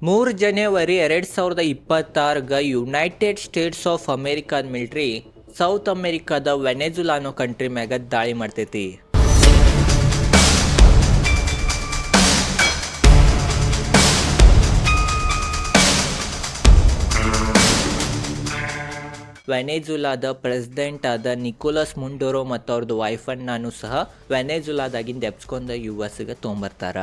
3 January 2026 United States of ಅಮೇರಿಕಾದ military south ಅಮೇರಿಕಾದ ವೆನೆಜುಲಾ ಅನ್ನೋ ಕಂಟ್ರಿ ಮ್ಯಾಗ ದಾಳಿ ಮಾಡ್ತೈತಿ. ವೆನೆಜುಲಾದ ಪ್ರೆಸಿಡೆಂಟ್ ಆದ ನಿಕೋಲಸ್ ಮುಂಡೋರೋ ಮತ್ತು ಅವ್ರದ್ದು ವೈಫನ್ನು ಸಹ ವೆನೆಜುಲಾದಾಗಿಂದ ಎಬ್ಸ್ಕೊಂಡು US-ಗೆ ತೊಗೊಂಬರ್ತಾರ.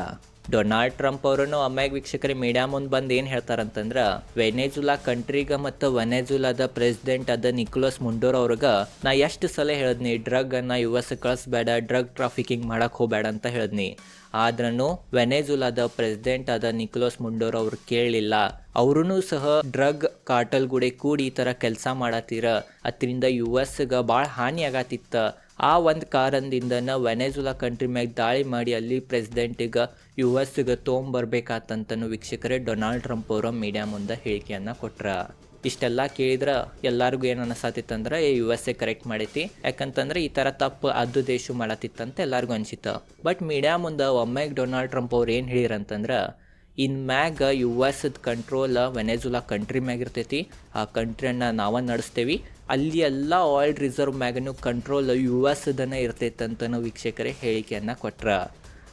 ಡೊನಾಲ್ಡ್ ಟ್ರಂಪ್ ಅವರನ್ನು ಅಮ್ಯಾಗ ವೀಕ್ಷಕರೇ ಮೀಡಿಯಾ ಮುಂದೆ ಬಂದು ಏನು ಹೇಳ್ತಾರಂತಂದ್ರೆ, ವೆನೆಜುಲಾ ಕಂಟ್ರಿಗೆ ಮತ್ತು ವೆನೆಜುಲಾದ ಪ್ರೆಸಿಡೆಂಟ್ ಆದ ನಿಕೋಲಸ್ ಮುಂಡೋರೋ ಅವ್ರಿಗೆ ನಾ ಎಷ್ಟು ಸಲ ಹೇಳಿದ್ನಿ ಡ್ರಗ್ಗನ್ನು US ಕಳಿಸ್ಬೇಡ, ಡ್ರಗ್ ಟ್ರಾಫಿಕಿಂಗ್ ಮಾಡಕ್ಕೆ ಹೋಗಬೇಡ ಅಂತ ಹೇಳಿದ್ನಿ. ಆದ್ರೂ ವೆನೆಜುಲಾದ ಪ್ರೆಸಿಡೆಂಟ್ ಆದ ನಿಕೋಲಸ್ ಮುಂಡೋರೋ ಅವ್ರು ಕೇಳಲಿಲ್ಲ. ಅವ್ರೂ ಸಹ ಡ್ರಗ್ ಕಾರ್ಟಲ್ ಗುಡೆ ಕೂಡಿ ಈ ಥರ ಕೆಲಸ ಮಾಡತ್ತೀರ, ಅದರಿಂದ US-ಗೆ ಭಾಳ ಹಾನಿ ಆಗತ್ತಿತ್ತ. ಆ ಒಂದು ಕಾರಣದಿಂದನ ವೆನೆಜುಲಾ ಕಂಟ್ರಿ ಮ್ಯಾಗ ದಾಳಿ ಮಾಡಿ ಅಲ್ಲಿ ಪ್ರೆಸಿಡೆಂಟಿಗೆ US-ಗೆ ತೊಗೊಂಬರ್ಬೇಕಾತಂತನೂ ವೀಕ್ಷಕರೇ ಡೊನಾಲ್ಡ್ ಟ್ರಂಪ್ ಅವರ ಮೀಡಿಯಾ ಮುಂದೆ ಹೇಳಿಕೆಯನ್ನು ಕೊಟ್ರ. ಇಷ್ಟೆಲ್ಲ ಕೇಳಿದ್ರೆ ಎಲ್ಲರಿಗೂ ಏನು ಅನಿಸತ್ತಿತ್ತಂದ್ರೆ USA ಕರೆಕ್ಟ್ ಮಾಡೈತಿ, ಯಾಕಂತಂದ್ರೆ ಈ ಥರ ತಪ್ಪು ಅದು ದೇಶ ಮಾಡತ್ತಿತ್ತಂತ ಎಲ್ಲರಿಗೂ ಅನ್ಸಿತ್ತು. ಬಟ್ ಮೀಡಿಯಾ ಮುಂದೆ ಒಮ್ಮೆಗೆ ಡೊನಾಲ್ಡ್ ಟ್ರಂಪ್ ಅವ್ರು ಏನು ಹೇಳಿರಂತಂದ್ರೆ, ಇನ್ ಮ್ಯಾಗ US ಕಂಟ್ರೋಲ್ ವೆನೆಜುಲಾ ಕಂಟ್ರಿ ಮ್ಯಾಗ ಇರ್ತೈತಿ, ಆ ಕಂಟ್ರಿಯನ್ನು ನಾವು ನಡೆಸ್ತೇವೆ, ಅಲ್ಲಿ ಎಲ್ಲ ಆಯಿಲ್ ರಿಸರ್ವ್ ಮ್ಯಾಗನು ಕಂಟ್ರೋಲ್ US-ದನೇ ಇರ್ತೈತೆ ಅಂತನೂ ವೀಕ್ಷಕರೇ ಹೇಳಿಕೆಯನ್ನು ಕೊಟ್ರ.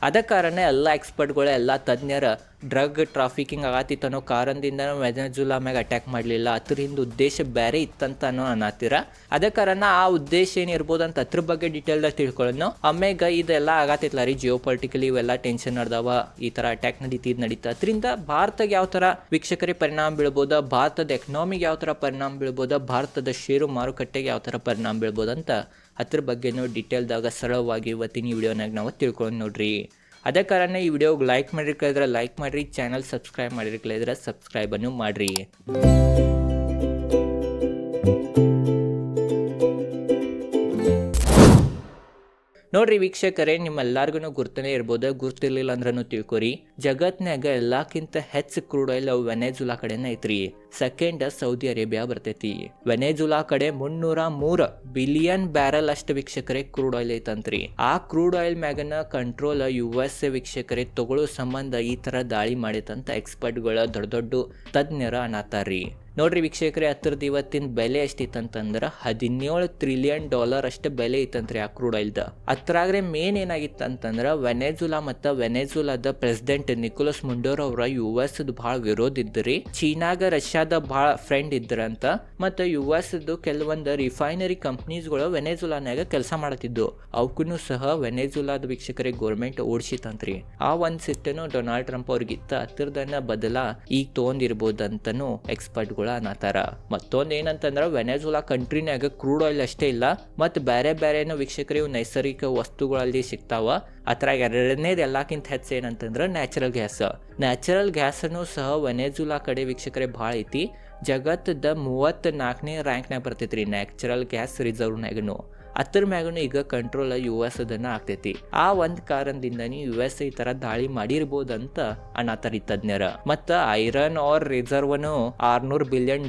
ಅದ ಕಾರಣ ಎಲ್ಲ ಎಕ್ಸ್ಪರ್ಟ್ಗಳು ಎಲ್ಲ ತಜ್ಞರ ಡ್ರಗ್ ಟ್ರಾಫಿಕಿಂಗ್ ಆಗತ್ತಿತ್ತು ಅನ್ನೋ ಕಾರಣದಿಂದ ವೆನೆಜುಲಾ ಮ್ಯಾಗ ಅಟ್ಯಾಕ್ ಮಾಡಲಿಲ್ಲ, ಅದರಿಂದ ಉದ್ದೇಶ ಬೇರೆ ಇತ್ತಂತ ಅನ್ನತ್ತೀರ. ಅದ ಕಾರಣ ಆ ಉದ್ದೇಶ ಏನಿರ್ಬೋದು ಅಂತ ಅದ್ರ ಬಗ್ಗೆ ಡೀಟೇಲ್ದಾಗ ತಿಳ್ಕೊಳ್ಳೋಣ. ಆಮ್ಯಾಗ ಇದೆಲ್ಲ ಆಗತ್ತಿತ್ತಲ್ಲ ರೀ, ಜಿಯೋ ಪೊಲಿಟಿಕಲಿ ಇವೆಲ್ಲ ಟೆನ್ಷನ್ ನಡೆದವ, ಈ ಥರ ಅಟ್ಯಾಕ್ ನಡೀತಾ ಅದರಿಂದ ಭಾರತಕ್ಕೆ ಯಾವ ಥರ ವೀಕ್ಷಕರಿಗೆ ಪರಿಣಾಮ ಬೀಳ್ಬೋದ, ಭಾರತದ ಎಕನಾಮಿಗೆ ಯಾವ ಥರ ಪರಿಣಾಮ ಬೀಳ್ಬೋದ, ಭಾರತದ ಷೇರು ಮಾರುಕಟ್ಟೆಗೆ ಯಾವ ಥರ ಪರಿಣಾಮ ಬೀಳ್ಬೋದಂತ ಅದ್ರ ಬಗ್ಗೆನೂ ಡೀಟೇಲ್ದಾಗ ಸರಳವಾಗಿ ಇವತ್ತಿನ ವಿಡಿಯೋನಾಗ ನಾವು ತಿಳ್ಕೊಂಡು ನೋಡ್ರಿ. ಅದೇ ಕಾರಣ ಈ ವಿಡಿಯೋಗೆ ಲೈಕ್ ಮಾಡಿರ್ಕಳಿದ್ರೆ ಲೈಕ್ ಮಾಡಿರಿ, ಚಾನಲ್ ಸಬ್ಸ್ಕ್ರೈಬ್ ಮಾಡಿರ್ಕಳಿದ್ರೆ ಸಬ್ಸ್ಕ್ರೈಬನ್ನು ಮಾಡಿರಿ. ನೋಡ್ರಿ ವೀಕ್ಷಕರೇ, ನಿಮ್ಮೆಲ್ಲರಿಗೂ ಗುರ್ತನೇ ಇರ್ಬೋದು, ಗುರ್ತಿರ್ಲಿಲ್ಲ ಅಂದ್ರೂ ತಿಳ್ಕೊರಿ. ಜಗತ್ನಾಗ ಎಲ್ಲಕ್ಕಿಂತ ಹೆಚ್ಚು ಕ್ರೂಡ್ ಆಯಿಲ್ ವೆನೆಜುಲಾ ಕಡೆನೇ ಐತ್ರಿ. ಸೆಕೆಂಡ್ ಸೌದಿ ಅರೇಬಿಯಾ ಬರ್ತೈತಿ. ವೆನೆಜುಲಾ ಕಡೆ 303 ಬಿಲಿಯನ್ ಬ್ಯಾರಲ್ ಅಷ್ಟು ವೀಕ್ಷಕರೇ ಕ್ರೂಡ್ ಆಯಿಲ್ ಐತಂತ್ರಿ. ಆ ಕ್ರೂಡ್ ಆಯಿಲ್ ಮ್ಯಾಗನ ಕಂಟ್ರೋಲ್ USA ವೀಕ್ಷಕರೇ ತಗೊಳ್ಳೋ ಸಂಬಂಧ ಈ ತರ ದಾಳಿ ಮಾಡೈತಂತ ಎಕ್ಸ್ಪರ್ಟ್ಗಳ ದೊಡ್ಡ ದೊಡ್ಡ ತಜ್ಞರ ಅನ್ನತಾರ್ರಿ. ನೋಡ್ರಿ ವೀಕ್ಷಕರೇ, ಹತ್ತಿರದ ಇವತ್ತಿನ ಬೆಲೆ ಎಷ್ಟಿತ್ತಂತಂದ್ರೆ $17 ಟ್ರಿಲಿಯನ್ ಅಷ್ಟು ಬೆಲೆ ಐತಂತ್ರಿ ಆ ಕ್ರೂಡ್ ಆಯಿಲ್ದ. ಅತ್ರಾಗ್ರೆ ಮೇನ್ ಏನಾಗಿತ್ತಂತಂದ್ರೆ ವೆನೆಜುಲಾ ಮತ್ತು ವೆನೆಜುಲಾದ ಪ್ರೆಸಿಡೆಂಟ್ ನಿಕೋಲಸ್ ಮುಂಡೋರೋ ಅವರ US ಭಾಳ ವಿರೋಧ ಇದ್ರಿ. ಚೀನಾಗ ರಷ್ಯಾದ ಭಾಳ ಫ್ರೆಂಡ್ ಇದ್ರಂತ. ಮತ್ತು US ಕೆಲವೊಂದು ರಿಫೈನರಿ ಕಂಪ್ನೀಸ್ಗಳು ವೆನೆಜುಲಾನಾಗ ಕೆಲಸ ಮಾಡತ್ತಿದ್ದು, ಅವಕ್ಕೂ ಸಹ ವೆನೆಜುಲಾದ ವೀಕ್ಷಕರಿಗೆ ಗೌರ್ಮೆಂಟ್ ಓಡಿಸಿತಂತ್ರಿ. ಆ ಒಂದು ಸಿಟ್ಟನ್ನು ಡೊನಾಲ್ಡ್ ಟ್ರಂಪ್ ಅವ್ರಿಗಿತ್ತ, ಹತ್ತಿರದನ್ನ ಬದಲ ಈಗ ತೊಗೊಂಡಿರ್ಬೋದಂತನೂ ಎಕ್ಸ್ಪರ್ಟ್ಗಳು ಅನ್ನತಾರ. ಮತ್ತೊಂದು ಏನಂತಂದ್ರೆ ವೆನೆಜುಲಾ ಕಂಟ್ರಿನಾಗ ಕ್ರೂಡ್ ಆಯಿಲ್ ಅಷ್ಟೇ ಇಲ್ಲ, ಮತ್ತು ಬೇರೆ ಬೇರೆನೂ ವೀಕ್ಷಕರಿಗೆ ನೈಸರ್ಗಿಕ ವಸ್ತುಗಳಲ್ಲಿ ಸಿಗ್ತಾವ. ಅದ್ರಾಗ ಎರಡನೇದು ಎಲ್ಲಕ್ಕಿಂತ ಹೆಚ್ಚು ಏನಂತಂದ್ರೆ ನ್ಯಾಚುರಲ್ ಗ್ಯಾಸನ್ನು ಸಹ ವೆನೆಜುಲಾ ಕಡೆ ವೀಕ್ಷಕರೇ ಭಾಳ ಐತಿ. ಜಗತ್ತದ 34ನೇ ರ್ಯಾಂಕ್ನಾಗ ಬರ್ತೈತಿ ರೀ ನ್ಯಾಚುರಲ್ ಗ್ಯಾಸ್ ರಿಸರ್ವ್ನಾಗನು. ಅದ್ರ ಮ್ಯಾಗೂ ಈಗ ಕಂಟ್ರೋಲ್ US-ದನ್ನ ಆಗ್ತೈತಿ. ಆ ಒಂದು ಕಾರಣದಿಂದ US ಈ ಥರ ದಾಳಿ ಮಾಡಿರ್ಬೋದಂತ ಅನ್ನತಾರಿ ತಜ್ಞರ. ಮತ್ತು ಐರನ್ ಆರ್ ರಿಸರ್ವ್ನು $600 ಬಿಲಿಯನ್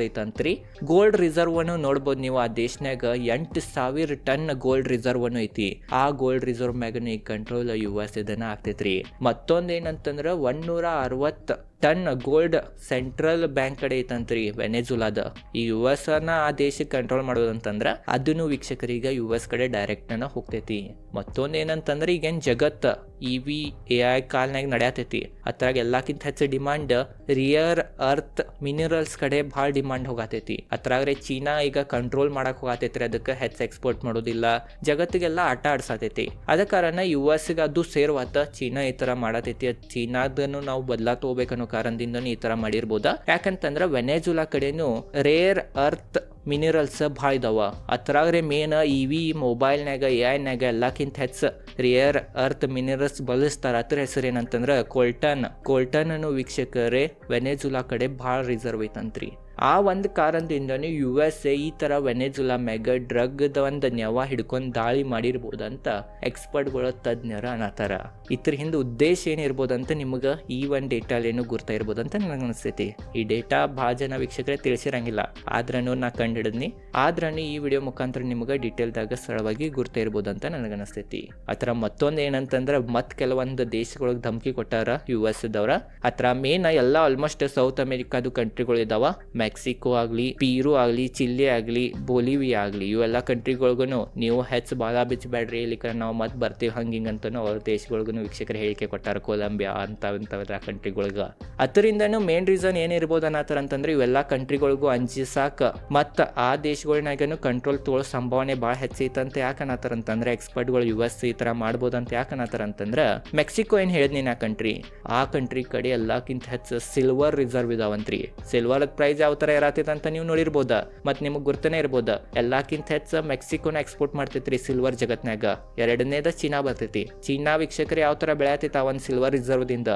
ಐತಂತ್ರಿ. ಗೋಲ್ಡ್ ರಿಸರ್ವ್ನು ನೋಡ್ಬೋದು ನೀವು, ಆ ದೇಶನಾಗ 8,000 ಟನ್ ಗೋಲ್ಡ್ ರಿಸರ್ವ್ನು ಐತಿ. ಆ ಗೋಲ್ಡ್ ರಿಸರ್ವ್ ಮ್ಯಾಗನು ಈಗ ಕಂಟ್ರೋಲ್ US-ದನ್ನ ಆಗ್ತೈತ್ರಿ. ಮತ್ತೊಂದು ಏನಂತಂದ್ರೆ 160 ಟನ್ ಗೋಲ್ಡ್ ಸೆಂಟ್ರಲ್ ಬ್ಯಾಂಕ್ ಕಡೆ ಐತಂತ್ರಿ ವೆನೆಜುಲಾದ. ಈ US-ನ ಆ ದೇಶಕ್ಕೆ ಕಂಟ್ರೋಲ್ ಮಾಡೋದಂತಂದ್ರೆ ಅದನ್ನು ವೀಕ್ಷಕರಿಗೆ US ಕಡೆ ಡೈರೆಕ್ಟ್ ಹೋಗ್ತೈತಿ. ಮತ್ತೊಂದು ಏನಂತಂದ್ರೆ ಈಗೇನು ಜಗತ್ತ EV AI ಕಾಲ್ನಾಗ ನಡೆಯತೈತಿ, ಅದ್ರಾಗ ಎಲ್ಲಕ್ಕಿಂತ ಹೆಚ್ಚು ಡಿಮಾಂಡ್ ರಿಯರ್ ಅರ್ತ್ ಮಿನರಲ್ಸ್ ಕಡೆ ಭಾಳ ಡಿಮಾಂಡ್ ಹೋಗತೈತಿ. ಅದ್ರಾಗ್ರೆ ಚೀನಾ ಈಗ ಕಂಟ್ರೋಲ್ ಮಾಡಕ್ ಹೋಗತೈತ್ರಿ, ಅದಕ್ಕೆ ಹೆಚ್ಚು ಎಕ್ಸ್ಪೋರ್ಟ್ ಮಾಡೋದಿಲ್ಲ, ಜಗತ್ತಿಗೆಲ್ಲ ಆಟ ಆಡ್ಸತೈತಿ. ಅದ ಕಾರಣ US-ಗೆ ಅದು ಸೇರ್ವಾತ, ಚೀನಾ ಈ ತರ ಮಾಡತೈತಿ, ಚೀನಾದನ್ನು ನಾವು ಬದಲಾ ತಗೋಬೇಕನ್ನೋ ಕಾರಣದಿಂದ ಈ ತರ ಮಾಡಿರ್ಬೋದ. ಯಾಕಂತಂದ್ರೆ ವೆನೆಜುಲಾ ಕಡೆನು ರೇರ್ ಅರ್ತ್ ಮಿನರಲ್ಸ್ ಭಾಳ ಇದಾವ. ಅದ್ರಾಗ್ರೆ ಮೇನ್ EV ಮೊಬೈಲ್ನಾಗ AI-ನಾಗ ಎಲ್ಲಕ್ಕಿಂತ ಹೆಚ್ಚು ರೇರ್ ಅರ್ತ್ ಮಿನರಲ್ಸ್ ಬಳಸ್ತಾರ. ಅದ್ರ ಹೆಸರು ಏನಂತಂದ್ರೆ ಕೋಲ್ಟನ್ ಅನ್ನು ವೀಕ್ಷಕರೇ ವೆನೆಜುಲಾ ಕಡೆ ಭಾಳ ರಿಸರ್ವ್ ಐತಂತ್ರಿ. ಆ ಒಂದು ಕಾರಣದಿಂದನೇ USA ಈ ಥರ ವೆನೆಜುಲಾ ಮ್ಯಾಗ ಡ್ರಗ್ದ ಒಂದು ನೆವ ಹಿಡ್ಕೊಂಡು ದಾಳಿ ಮಾಡಿರ್ಬೋದಂತ ಎಕ್ಸ್ಪರ್ಟ್ಗಳ ತಜ್ಞರ ಅನ್ನತಾರ. ಇದ್ರ ಹಿಂದೆ ಉದ್ದೇಶ ಏನಿರ್ಬೋದಂತ ನಿಮ್ಗೆ ಈ ಒಂದು ಡೇಟಾಲೇನು ಗುರ್ತಾ ಇರ್ಬೋದಂತ ನನಗೆ ಅನಿಸ್ತೈತಿ. ಈ ಡೇಟಾ ಭಾಳ ಜನ ವೀಕ್ಷಕರೇ ತಿಳಿಸಿರಂಗಿಲ್ಲ, ಆದ್ರೂ ನಾ ಕಂಡಿಡಿದ್ನಿ. ಆದ್ರೂ ಈ ವಿಡಿಯೋ ಮುಖಾಂತರ ನಿಮ್ಗೆ ಡೀಟೇಲ್ದಾಗ ಸರಳವಾಗಿ ಗುರ್ತಾ ಇರ್ಬೋದಂತ ನನಗೆ ಅನಿಸ್ತೈತಿ. ಆ ಥರ ಮತ್ತೊಂದು ಏನಂತಂದ್ರೆ ಮತ್ತೆ ಕೆಲವೊಂದು ದೇಶಗಳಿಗೆ ಧಮಕಿ ಕೊಟ್ಟಾರ US ದವ್ರ. ಆ ಥರ ಮೇನ್ ಎಲ್ಲ ಆಲ್ಮೋಸ್ಟ್ ಸೌತ್ ಅಮೆರಿಕಾದು ಕಂಟ್ರಿಗಳು ಇದಾವ. ಮೆಕ್ಸಿಕೋ ಆಗಲಿ, ಪೀರು ಆಗಲಿ, ಚಿಲ್ಲಿ ಆಗಲಿ, ಬೋಲಿವಿಯಾ ಆಗಲಿ, ಇವೆಲ್ಲ ಕಂಟ್ರಿಗಳಿಗೂ ನೀವು ಹೆಚ್ಚು ಭಾಳ ಬಿಚ್ಚಬೇಡ್ರಿ, ಇಲ್ಲಿಕ ನಾವು ಮತ್ತೆ ಬರ್ತೀವಿ ಹಂಗಿಂಗಂತನೂ ಅವ್ರ ದೇಶಗಳಿಗೂ ವೀಕ್ಷಕರು ಹೇಳಿಕೆ ಕೊಟ್ಟಾರ. ಕೊಲಂಬಿಯಾ ಇಂಥವೆಲ್ಲ ಕಂಟ್ರಿಗಳಿಗೆ. ಅದರಿಂದನೂ ಮೇನ್ ರೀಸನ್ ಏನಿರ್ಬೋದು ಅನ್ನತ್ತಾರ ಅಂತಂದ್ರೆ ಇವೆಲ್ಲ ಕಂಟ್ರಿಗಳಿಗೂ ಅಂಜಿಸಾಕ ಮತ್ತು ಆ ದೇಶಗಳನ್ನಾಗನು ಕಂಟ್ರೋಲ್ ತೊಗೊಳ್ಳೋ ಸಂಭಾವನೆ ಭಾಳ ಹೆಚ್ಚೈತಂತ ಯಾಕೆ ಅನ್ನತ್ತಾರ ಅಂತಂದ್ರೆ ಎಕ್ಸ್ಪರ್ಟ್ಗಳು US ಈ ಥರ ಮಾಡ್ಬೋದಂತ ಯಾಕೆ ಅನ್ನತ್ತಾರ ಅಂತಂದ್ರೆ ಮೆಕ್ಸಿಕೋ ಏನು ಹೇಳಿದ್ನಿ ನಾ ಕಂಟ್ರಿ, ಆ ಕಂಟ್ರಿ ಕಡೆ ಎಲ್ಲಕ್ಕಿಂತ ಹೆಚ್ಚು ಸಿಲ್ವರ್ ರಿಸರ್ವ್ ಇದಾವಂತ್ರಿ. ಸಿಲ್ವರ್ ಪ್ರೈಸ್ ಯಾವ ಥರ ಇರತ್ತೈತೆ ಅಂತ ನೀವು ನೋಡಿರ್ಬೋದ, ಮತ್ತು ನಿಮಗೆ ಗುರ್ತನೇ ಇರ್ಬೋದ. ಎಲ್ಲಕ್ಕಿಂತ ಹೆಚ್ಚು ಮೆಕ್ಸಿಕೋನ ಎಕ್ಸ್ಪೋರ್ಟ್ ಮಾಡ್ತೈತ್ರಿ ಸಿಲ್ವರ್ ಜಗತ್ನಾಗ. ಎರಡನೇದ ಚೀನಾ ಬರ್ತೈತಿ. ಚೀನಾ ವೀಕ್ಷಕರು ಯಾವ ಥರ ಬೆಳೆಯತೈತಿ ಆ ಒಂದು ಸಿಲ್ವರ್ ರಿಸರ್ವ್ದಿಂದ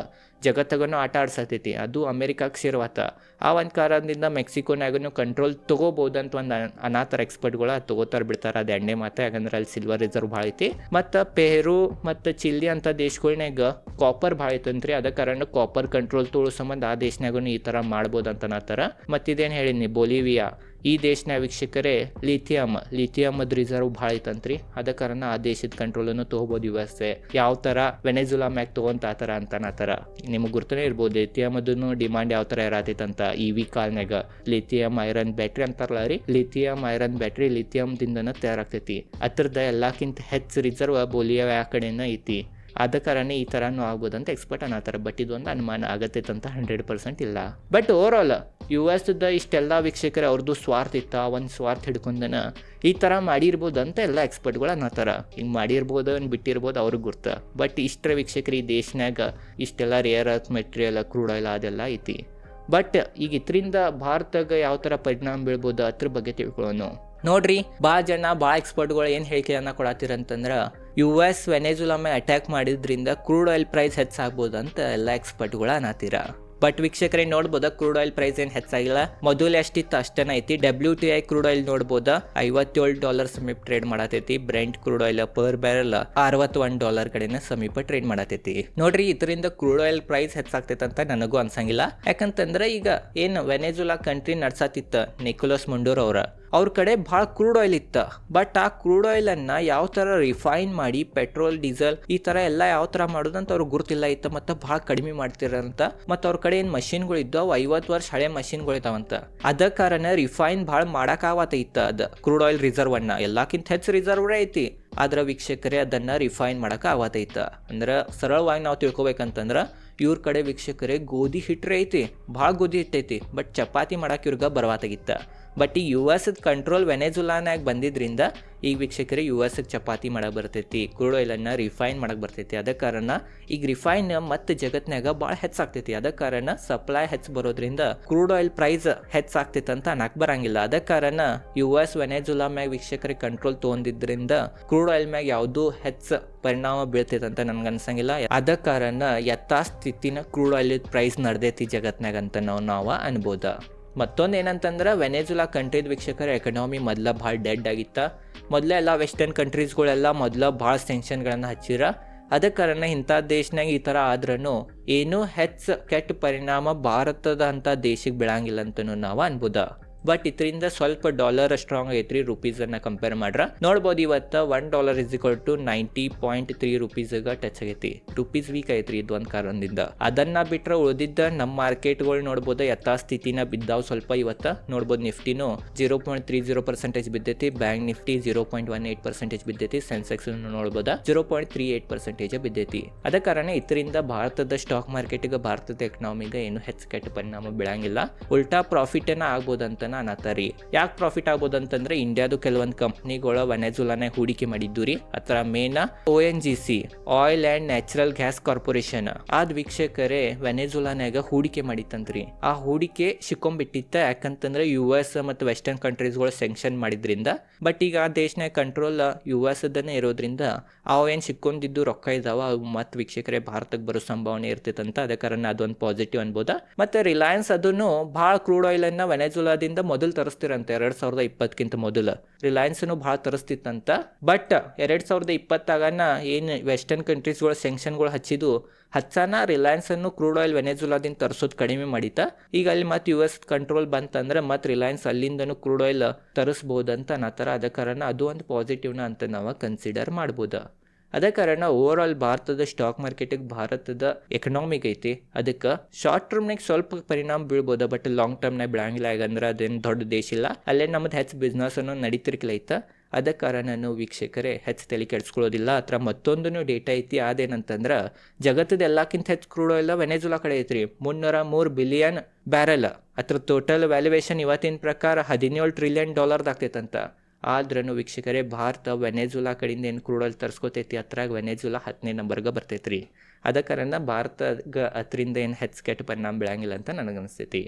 ಜಗತ್ತಗನ್ನು ಆಟ ಆಡ್ಸತೈತಿ. ಅದು ಅಮೆರಿಕಾಕ್ಕೆ ಸೇರ್ವಾತ. ಆ ಒಂದು ಕಾರಣದಿಂದ ಮೆಕ್ಸಿಕೋನಾಗೂ ಕಂಟ್ರೋಲ್ ತೊಗೋಬೋದಂತ ಒಂದು ಅನಾಥರ ಎಕ್ಸ್ಪರ್ಟ್ಗಳು ತೊಗೋತಾರ ಬಿಡ್ತಾರ. ಅದು ಎಣ್ಣೆ ಮಾತ್ರ, ಯಾಕಂದ್ರೆ ಅಲ್ಲಿ ಸಿಲ್ವರ್ ರಿಸರ್ವ್ ಭಾಳ ಐತಿ. ಮತ್ತು ಪೆರು ಮತ್ತು ಚಿಲ್ಲಿ ಅಂತ ದೇಶಗಳ್ನಾಗ ಕಾಪರ್ ಭಾಳ ಐತಂತ್ರಿ. ಅದ ಕಾರಣ ಕಾಪರ್ ಕಂಟ್ರೋಲ್ ತೊಗೊಳ್ಳೋ ಸಂಬಂಧ ಆ ದೇಶನಾಗೂ ಈ ಥರ ಮಾಡ್ಬೋದಂತ ಅನ್ನತ್ತಾರ. ಮತ್ತು ಇದೇನು ಹೇಳಿನಿ ಬೋಲಿವಿಯಾ, ಈ ದೇಶನ ವೀಕ್ಷಕರೇ ಲಿಥಿಯಮದ ರಿಸರ್ವ್ ಭಾಳ ಐತಂತ್ರಿ. ಅದ ಕಾರಣ ಆ ದೇಶದ ಕಂಟ್ರೋಲನ್ನು ತೊಗೋಬೋದು USA. ಯಾವ ಥರ ವೆನೆಜುಲಾ ಮ್ಯಾಗ ತೊಗೊಂತ ಆ ಥರ ಅಂತನಾತಾರ. ನಿಮಗೆ ಗುರ್ತನೇ ಇರ್ಬೋದು ಲಿಥಿಯಮದನ್ನು ಡಿಮಾಂಡ್ ಯಾವ ಥರ ಇರತೈತಂತ. EV ಕಾಲ್ನಾಗ ಲಿಥಿಯಂ ಐರನ್ ಬ್ಯಾಟ್ರಿ ಅಂತಾರಲ್ಲ ರೀ, ಲಿಥಿಯಂ ಐರನ್ ಬ್ಯಾಟ್ರಿ ಲಿಥಿಯಮ್ದಿಂದನ ತಯಾರಾಗ್ತೈತಿ. ಅದ್ರದ ಎಲ್ಲಕ್ಕಿಂತ ಹೆಚ್ಚು ರಿಸರ್ವ್ ಬೋಲಿವಿಯಾ ಕಡೆನ ಐತಿ. ಆದ ಕಾರಣ ಈ ಥರನೂ ಆಗ್ಬೋದಂತ ಎಕ್ಸ್ಪರ್ಟ್ ಅನ್ನತ್ತಾರ. ಬಟ್ ಇದೊಂದು ಅನುಮಾನ ಆಗತ್ತೈತಂತ 100% ಇಲ್ಲ. ಬಟ್ ಓವರ್ ಆಲ್ US ಇಷ್ಟೆಲ್ಲ ವೀಕ್ಷಕರು ಅವ್ರದ್ದು ಸ್ವಾರ್ಥ ಇತ್ತ, ಒಂದು ಸ್ವಾರ್ಥ ಹಿಡ್ಕೊಂಡನ ಈ ಥರ ಮಾಡಿರ್ಬೋದಂತ ಎಲ್ಲ ಎಕ್ಸ್ಪರ್ಟ್ಗಳು ಅನ್ನತ್ತಾರ. ಹಿಂಗೆ ಮಾಡಿರ್ಬೋದು ಬಿಟ್ಟಿರ್ಬೋದು ಅವ್ರಿಗೆ ಗುರ್ತ. ಬಟ್ ಇಷ್ಟರ ವೀಕ್ಷಕರು ಈ ದೇಶನಾಗ ಇಷ್ಟೆಲ್ಲ rare earth material, crude oil ಅದೆಲ್ಲ ಐತಿ. ಬಟ್ ಈಗ ಇದರಿಂದ ಭಾರತಕ್ಕೆ ಯಾವ ಥರ ಪರಿಣಾಮ ಬೀಳ್ಬೋದು ಅದ್ರ ಬಗ್ಗೆ ತಿಳ್ಕೊಳ್ಳೋಣ. ನೋಡ್ರಿ, ಭಾಳ ಎಕ್ಸ್ಪರ್ಟ್ಗಳು ಏನು ಹೇಳಿಕೆಯನ್ನು ಕೊಡತ್ತೀರಂತಂದ್ರೆ US ವೆನೆಜುಲಾ ಮೇಲೆ ಅಟ್ಯಾಕ್ ಮಾಡಿದ್ರಿಂದ ಕ್ರೂಡ್ ಆಯಿಲ್ ಪ್ರೈಸ್ ಹೆಚ್ಚಾಗ್ಬೋದು ಅಂತ ಎಲ್ಲ ಎಕ್ಸ್ಪರ್ಟ್ಗಳು ಅನ್ನತ್ತೀರ. ಬಟ್ ವೀಕ್ಷಕರೇ ನೋಡ್ಬೋದ ಕ್ರೂಡ್ ಆಯಿಲ್ ಪ್ರೈಸ್ ಏನು ಹೆಚ್ಚಾಗಿಲ್ಲ. ಮೊದಲು ಎಷ್ಟಿತ್ತು ಅಷ್ಟೇ ಐತಿ. WTI ಕ್ರೂಡ್ ಆಯಿಲ್ ನೋಡ್ಬೋದ $57 ಸಮೀಪ ಟ್ರೇಡ್ ಮಾಡತೈತಿ. Brent crude oil per barrel $61 ಕಡೆನ ಸಮೀಪ ಟ್ರೇಡ್ ಮಾಡತೈತಿ. ನೋಡ್ರಿ, ಇದರಿಂದ ಕ್ರೂಡ್ ಆಯಿಲ್ ಪ್ರೈಸ್ ಹೆಚ್ಚಾಗ್ತೈತೆ ಅಂತ ನನಗೂ ಅನ್ಸಂಗಿಲ್ಲ. ಯಾಕಂತಂದ್ರೆ ಈಗ ಏನು ವೆನೆಜುಲಾ ಕಂಟ್ರಿ ನಡ್ಸತ್ತಿತ್ತ ನಿಕೋಲಸ್ ಮಂಡೂರ್ ಅವ್ರ ಕಡೆ ಭಾಳ ಕ್ರೂಡ್ ಆಯಿಲ್ ಇತ್ತು. ಬಟ್ ಆ ಕ್ರೂಡ್ ಆಯಿಲನ್ನು ಯಾವ ಥರ ರಿಫೈನ್ ಮಾಡಿ ಪೆಟ್ರೋಲ್, ಡೀಸೆಲ್ ಈ ಥರ ಎಲ್ಲ ಯಾವ ಥರ ಮಾಡೋದಂತ ಅವ್ರಿಗೆ ಗುರ್ತಿಲ್ಲ ಇತ್ತು. ಮತ್ತು ಭಾಳ ಕಡಿಮೆ ಮಾಡ್ತಿರಂತ. ಮತ್ತು ಅವ್ರ ಕಡೆ ಏನು ಮಷಿನ್ಗಳು ಇದ್ದವು 50 ವರ್ಷ ಹಳೆ ಮಷಿನ್ಗಳು ಇದಾವಂತ. ಅದ ಕಾರಣ ರಿಫೈನ್ ಭಾಳ ಮಾಡೋಕ್ಕಾಗತ್ತೈತ. ಅದು ಕ್ರೂಡ್ ಆಯಿಲ್ ರಿಸರ್ವನ್ನ ಎಲ್ಲಕ್ಕಿಂತ ಹೆಚ್ಚು ರಿಸರ್ವ್ ಐತಿ. ಆದ್ರೆ ವೀಕ್ಷಕರೇ ಅದನ್ನು ರಿಫೈನ್ ಮಾಡೋಕೆ ಆಗತ್ತೈತ. ಅಂದ್ರೆ ಸರಳವಾಗಿ ನಾವು ತಿಳ್ಕೊಬೇಕಂತಂದ್ರೆ ಇವ್ರ ಕಡೆ ವೀಕ್ಷಕರೇ ಗೋಧಿ ಹಿಟ್ಟರೆ ಐತಿ, ಭಾಳ ಗೋಧಿ ಹಿಟ್ಟೈತಿ. ಬಟ್ ಚಪಾತಿ ಮಾಡೋಕೆ ಇವ್ರಿಗೆ ಬರವಾತಾಗಿತ್ತ. ಬಟ್ ಈ US ಕಂಟ್ರೋಲ್ ವೆನೆಜುಲಾನಾಗ ಬಂದಿದ್ರಿಂದ ಈಗ ವೀಕ್ಷಕರೇ US ಚಪಾತಿ ಮಾಡಕ್ಕೆ ಬರ್ತೈತಿ, ಕ್ರೂಡ್ ಆಯಿಲನ್ನು ರಿಫೈನ್ ಮಾಡಕ್ಕೆ ಬರ್ತೈತಿ. ಅದ ಕಾರಣ ಈಗ ರಿಫೈನ್ ಮತ್ತು ಜಗತ್ನಾಗ ಭಾಳ ಹೆಚ್ಚಾಗ್ತೈತಿ. ಅದ ಕಾರಣ ಸಪ್ಲೈ ಹೆಚ್ಚು ಬರೋದ್ರಿಂದ ಕ್ರೂಡ್ ಆಯಿಲ್ ಪ್ರೈಸ್ ಹೆಚ್ಚಾಗ್ತೈತೆ ಅಂತ ಅನ್ನಕ್ಕೆ ಬರಂಗಿಲ್ಲ. ಅದ ಕಾರಣ US ವೆನೆಜುಲಾ ಮ್ಯಾಗ ವೀಕ್ಷಕರಿಗೆ ಕಂಟ್ರೋಲ್ ತೊಗೊಂಡಿದ್ರಿಂದ ಕ್ರೂಡ್ ಆಯಿಲ್ ಮ್ಯಾಗ ಯಾವುದೂ ಹೆಚ್ಚು ಪರಿಣಾಮ ಬೀಳ್ತೈತೆ ಅಂತ ನನ್ಗೆ ಅನ್ಸಂಗಿಲ್ಲ. ಅದ ಕಾರಣ ಯಥಾಸ್ಥಿತಿನ ಕ್ರೂಡ್ ಆಯಿಲ್ ಪ್ರೈಸ್ ನಡೆದೈತಿ ಜಗತ್ನಾಗ ಅಂತ ನಾವು ಅನ್ಬೋದ. ಮತ್ತೊಂದು ಏನಂತಂದ್ರೆ ವೆನೆಜುಲಾ ಕಂಟ್ರಿದ ವೀಕ್ಷಕರ ಎಕನಾಮಿ ಮೊದಲ ಭಾಳ ಡೆಡ್ ಆಗಿತ್ತ. ಮೊದಲೇ ಎಲ್ಲ ವೆಸ್ಟರ್ನ್ ಕಂಟ್ರೀಸ್ಗಳೆಲ್ಲ ಮೊದಲ ಭಾಳ ಸ್ಯಾಂಕ್ಷನ್ಗಳನ್ನು ಹಚ್ಚಿರ. ಅದ ಕಾರಣ ಇಂಥ ದೇಶನಾಗ ಈ ಥರ ಆದ್ರೂ ಏನೂ ಹೆಚ್ಚು ಕೆಟ್ಟ ಪರಿಣಾಮ ಭಾರತದ ಅಂಥ ದೇಶಕ್ಕೆ ಬೀಳಂಗಿಲ್ಲ ಅಂತನೂ ನಾವು ಅನ್ಬೋದ. ಬಟ್ ಇದರಿಂದ ಸ್ವಲ್ಪ ಡಾಲರ್ ಸ್ಟ್ರಾಂಗ್ ಐತ್ರಿ ರೂಪೀಸನ್ನು ಕಂಪೇರ್ ಮಾಡ್ರ. ನೋಡ್ಬೋದು ಇವತ್ತು $1 = 90.3 ರೂಪೀಸ್ಗೆ ಟಚ್ ಆಗೈತಿ. ರೂಪೀಸ್ ವೀಕ್ ಐತ್ರಿ ಇದು ಒಂದು ಕಾರಣದಿಂದ. ಅದನ್ನ ಬಿಟ್ರೆ ಉಳಿದಿದ್ದ ನಮ್ಮ ಮಾರ್ಕೆಟ್ಗಳು ನೋಡ್ಬೋದು ಯಥಾಸ್ಥಿತಿನ ಬಿದ್ದಾವ್. ಸ್ವಲ್ಪ ಇವತ್ತು ನೋಡ್ಬೋದು ನಿಫ್ಟಿನೂ 0.30% ಬಿದ್ದೈತಿ. ಬ್ಯಾಂಕ್ ನಿಫ್ಟಿ 0.18% ಬಿದ್ದೈತಿ. ಸೆನ್ಸೆಕ್ಸ್ ನೋಡ್ಬೋದ 0.38% ಬಿದ್ದೈತಿ. ಅದ ಕಾರಣ ಇದರಿಂದ ಭಾರತದ ಸ್ಟಾಕ್ ಮಾರ್ಕೆಟ್ಗೆ, ಭಾರತದ ಎಕನಾಮಿಗೆ ಏನು ಹೆಚ್ಚು ಕೆಟ್ಟ ಪರಿಣಾಮ ಬೀಳಂಗಿಲ್ಲ. ಉಲ್ಟಾ ಪ್ರಾಫಿಟ್ ಆಗ್ಬೋದಂತ ಅಂತನ ಅನ್ನತ್ತಾರಿ. ಯಾಕೆ ಪ್ರಾಫಿಟ್ ಆಗ್ಬೋದು ಅಂತಂದ್ರೆ ಇಂಡಿಯಾದು ಕೆಲವೊಂದು ಕಂಪ್ನಿಗಳು ವೆನೆಜುಲಾನಾಗ ಹೂಡಿಕೆ ಮಾಡಿದ್ದು ರೀ. ಅದರ main ONGC oil and natural gas corporation ಆದ್ ವೀಕ್ಷಕರೇ ವೆನೆಜುಲಾನಾಗ ಹೂಡಿಕೆ ಮಾಡಿತ್ತಂತ್ರಿ. ಆ ಹೂಡಿಕೆ ಸಿಕ್ಕೊಂಡ್ಬಿಟ್ಟಿತ್ತ. ಯಾಕಂತಂದ್ರೆ US ಮತ್ತು ವೆಸ್ಟರ್ನ್ ಕಂಟ್ರೀಸ್ಗಳು ಸ್ಯಾಂಕ್ಷನ್ ಮಾಡಿದ್ರಿಂದ. ಬಟ್ ಈಗ ಆ ದೇಶನಾಗ ಕಂಟ್ರೋಲ್ US ದನೇ ಇರೋದ್ರಿಂದ ಅವು ಏನು ಸಿಕ್ಕೊಂಡಿದ್ದು ರೊಕ್ಕ ಇದಾವ ಅವು ಮತ್ತೆ ವೀಕ್ಷಕರೇ ಭಾರತಕ್ಕೆ ಬರೋ ಸಂಭಾವನೆ ಇರ್ತೈತಂತ. ಅದೇ ಕಾರಣ ಅದೊಂದು ಪಾಸಿಟಿವ್ ಅನ್ಬೋದಾ. ಮತ್ತೆ ರಿಲಯನ್ಸ್ ಅದನ್ನು ಭಾಳ ಕ್ರೂಡ್ ಆಯಿಲ್ ಅನ್ನ ವೆನೆಜುಲಾದಿಂದ ಮೊದಲು ತರಿಸ್ತಿರಂತೆ. 2020ಕ್ಕಿಂತ ಮೊದಲು ರಿಲಯನ್ಸ್ನು ಭಾಳ ತರಿಸ್ತಿತ್ತಂತ. ಬಟ್ 2020 ಏನು ವೆಸ್ಟರ್ನ್ ಕಂಟ್ರೀಸ್ಗಳು ಸ್ಯಾಂಕ್ಷನ್ಗಳು ಹಚ್ಚಿದ್ದು ಹಚ್ಚಾನ ರಿಲಯನ್ಸ್ ಅನ್ನು ಕ್ರೂಡ್ ಆಯಿಲ್ ವೆನೆಜುಲಾದಿಂದ ತರಿಸೋದು ಕಡಿಮೆ ಮಾಡಿತಾ. ಈಗ ಅಲ್ಲಿ ಮತ್ತೆ US ಕಂಟ್ರೋಲ್ ಬಂತಂದ್ರೆ ಮತ್ತೆ ರಿಲಯನ್ಸ್ ಅಲ್ಲಿಂದನೂ ಕ್ರೂಡ್ ಆಯಿಲ್ ತರಿಸ್ಬೋದಂತ ಅನ್ನತ್ತಾರ. ಅದ ಕಾರಣ ಅದು ಒಂದು ಪಾಸಿಟಿವ್ನ ಅಂತ ನಾವು ಕನ್ಸಿಡರ್ ಮಾಡ್ಬೋದು. ಅದೇ ಕಾರಣ ಓವರ್ ಆಲ್ ಭಾರತದ ಸ್ಟಾಕ್ ಮಾರ್ಕೆಟಿಗೆ ಭಾರತದ ಎಕನಾಮಿಕ್ ಐತಿ, ಅದಕ್ಕೆ ಶಾರ್ಟ್ ಟರ್ಮ್ನಾಗ ಸ್ವಲ್ಪ ಪರಿಣಾಮ ಬೀಳ್ಬೋದು. But long ಟರ್ಮ್ನಾಗ ಬೆಳಂಗಿಲ್ಲ. ಯಾಕಂದ್ರೆ ಅದೇನು ದೊಡ್ಡ ದೇಶ ಇಲ್ಲ, ಅಲ್ಲೇ ನಮ್ದು ಹೆಚ್ಚು ಬಿಸ್ನೆಸ್ ಅನ್ನೋ ನಡೀತಿರ್ಕಲೈತ. ಅದ ಕಾರಣನು ವೀಕ್ಷಕರೇ ಹೆಚ್ಚು ತಲೆ ಕೆಡಿಸ್ಕೊಳ್ಳೋದಿಲ್ಲ. ಹತ್ರ ಮತ್ತೊಂದು ಡೇಟಾ ಐತಿ. ಅದೇನಂತಂದ್ರೆ ಜಗತ್ತದ ಎಲ್ಲಕ್ಕಿಂತ ಹೆಚ್ಚು ಕ್ರೂಡ್ ಆಯಿಲ್ ವೆನೆಜುಲಾ ಕಡೆ ಐತ್ರಿ. 303 ಬಿಲಿಯನ್ ಬ್ಯಾರೆಲ್. ಅದ್ರ ಟೋಟಲ್ ವ್ಯಾಲ್ಯುಯೇಷನ್ ಇವತ್ತಿನ ಪ್ರಕಾರ $17 ಟ್ರಿಲಿಯನ್ ಆಗ್ತೈತಂತ. ಆದ್ರೂ ವೀಕ್ಷಕರೇ ಭಾರತ ವೆನೆಜುಲಾ ಕಡೆಯಿಂದ ಏನು ಕ್ರೂಡ್ ಆಯಿಲ್ ತರಿಸ್ಕೊತೈತಿ, ಅದ್ರಾಗ ವೆನೆಜುಲಾ 10ನೇ ನಂಬರ್ಗೆ ಬರ್ತೈತ್ರಿ. ಅದ ಕಾರಣ ಭಾರತಗೆ ಅದರಿಂದ ಏನು ಹೆಚ್ಚು ಕೆಟ್ಟ ಪರಿಣಾಮ ಬೀಳಂಗಿಲ್ಲ ಅಂತ ನನಗನ್ನಿಸ್ತೈತಿ.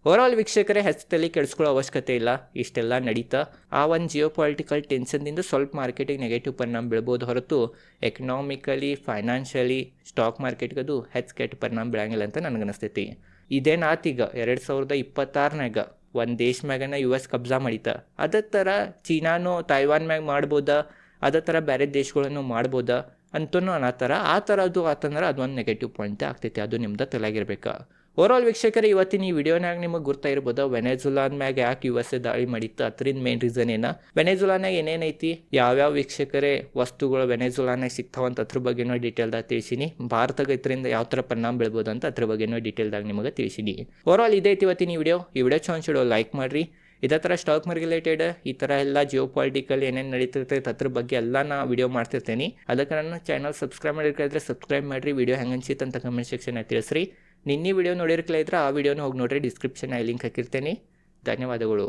ಓವರಾಲ್ ವೀಕ್ಷಕರೇ ಹೆಚ್ಚು ತಲೆ ಕೆಡಿಸ್ಕೊಳ್ಳೋ ಅವಶ್ಯಕತೆ ಇಲ್ಲ. ಇಷ್ಟೆಲ್ಲ ನಡೀತಾ ಆ ಒಂದು ಜಿಯೋ ಪೊಲಿಟಿಕಲ್ ಟೆನ್ಷನ್ದಿಂದ ಸ್ವಲ್ಪ ಮಾರ್ಕೆಟಿಗೆ ನೆಗೆಟಿವ್ ಪರಿಣಾಮ ಬೀಳ್ಬೋದು ಹೊರತು ಎಕನಾಮಿಕಲಿ ಫೈನಾನ್ಷಿಯಲಿ ಸ್ಟಾಕ್ ಮಾರ್ಕೆಟ್ಗದು ಹೆಚ್ಚು ಕೆಟ್ಟ ಪರಿಣಾಮ ಬೀಳಂಗಿಲ್ಲ ಅಂತ ನನಗನ್ನಿಸ್ತೈತಿ. ಇದೇನಾತೀಗ 2026 ಒಂದು ದೇಶ ಮ್ಯಾಗನ US ಕಬ್ಜಾ ಮಾಡಿತ. ಅದೇ ಥರ ಚೀನಾನು ತೈವಾನ್ ಮ್ಯಾಗ ಮಾಡ್ಬೋದಾ, ಅದೇ ಥರ ಬೇರೆ ದೇಶಗಳನ್ನು ಮಾಡ್ಬೋದಾ ಅಂತನೂ ಅನ್ನತ್ತಾರ. ಆ ಥರ ಅದು ಆತಂದ್ರೆ ಅದೊಂದು ನೆಗೆಟಿವ್ ಪಾಯಿಂಟ್ ಆಗ್ತೈತಿ. ಅದು ನಿಮ್ದು ತಲೆಯಾಗಿರ್ಬೇಕಾ. ಓವರಾಲ್ ವೀಕ್ಷಕರೇ ಇವತ್ತಿನ ಈ ವಿಡಿಯೋನಾಗ ನಿಮಗೆ ಗೊತ್ತಾ ಇರ್ಬೋದು ವೆನೆಜುಲಾನ್ ಮ್ಯಾಗ ಯಾಕೆ USA ದಾಳಿ ಮಾಡಿತ್ತು. ಅದರಿಂದ ಮೇನ್ ರೀಸನ್ ಏನ, ವೆನೆಜುಲಾನಾಗ ಏನೇನೈತಿ, ಯಾವ್ಯಾವ ವೀಕ್ಷಕರೇ ವಸ್ತುಗಳು ವೆನೆಜುಲಾನಾಗ ಸಿಗ್ತಾವಂತ ಅದ್ರ ಬಗ್ಗೆನೂ ಡೀಟೇಲ್ದಾಗ ತಿಳಿಸಿನಿ. ಭಾರತಕ್ಕೆ ಇದರಿಂದ ಯಾವ ಥರ ಪರಿಣಾಮ ಬೀಳ್ಬೋದು ಅಂತ ಅದ್ರ ಬಗ್ಗೆನೂ ಡೀಟೇಲ್ದಾಗ ನಿಮಗೆ ತಿಳಿಸಿನಿ. ಓವರಾಲ್ ಇದೈತಿ ಇವತ್ತಿನ ಈ ವಿಡಿಯೋ ಚೊಂಚಿಡೋ ಲೈಕ್ ಮಾಡಿರಿ. ಇದೇ ಥರ ಸ್ಟಾಕ್ ಮಾರ್ಕೆಟ್ ರಿಲೇಟೆಡ್ ಈ ಥರ ಎಲ್ಲ ಜಿಯೋ ಪೊಲಿಟಿಕಲ್ ಏನೇನು ನಡೀತಿರ್ತೈತೆ ಅದ್ರ ಬಗ್ಗೆ ಎಲ್ಲ ನಾ ವಿಡಿಯೋ ಮಾಡ್ತಿರ್ತೀನಿ. ಅದಕ್ಕೆ ನನ್ನ ಚಾನಲ್ ಸಬ್ಸ್ಕ್ರೈಬ್ ಮಾಡಿರ್ಕಿದ್ರೆ ಸಬ್ಸ್ಕ್ರೈಬ್ ಮಾಡಿರಿ. ವಿಡಿಯೋ ಹೆಂಗೆ ಅನ್ಸಿತ್ತು ಅಂತ ಕಮೆಂಟ್ ಸೆಕ್ಷನ್ ತಿಳಿಸ್ರಿ. ನಿನ್ನೆ ವಿಡಿಯೋ ನೋಡಿರ್ಕಲ ಇದ್ರೆ ಆ ವಿಡಿಯೋನ ಹೋಗಿ ನೋಡ್ರಿ. ಡಿಸ್ಕ್ರಿಪ್ಷನ್ ಲಿಂಕ್ ಹಾಕಿರ್ತೇನೆ. ಧನ್ಯವಾದಗಳು.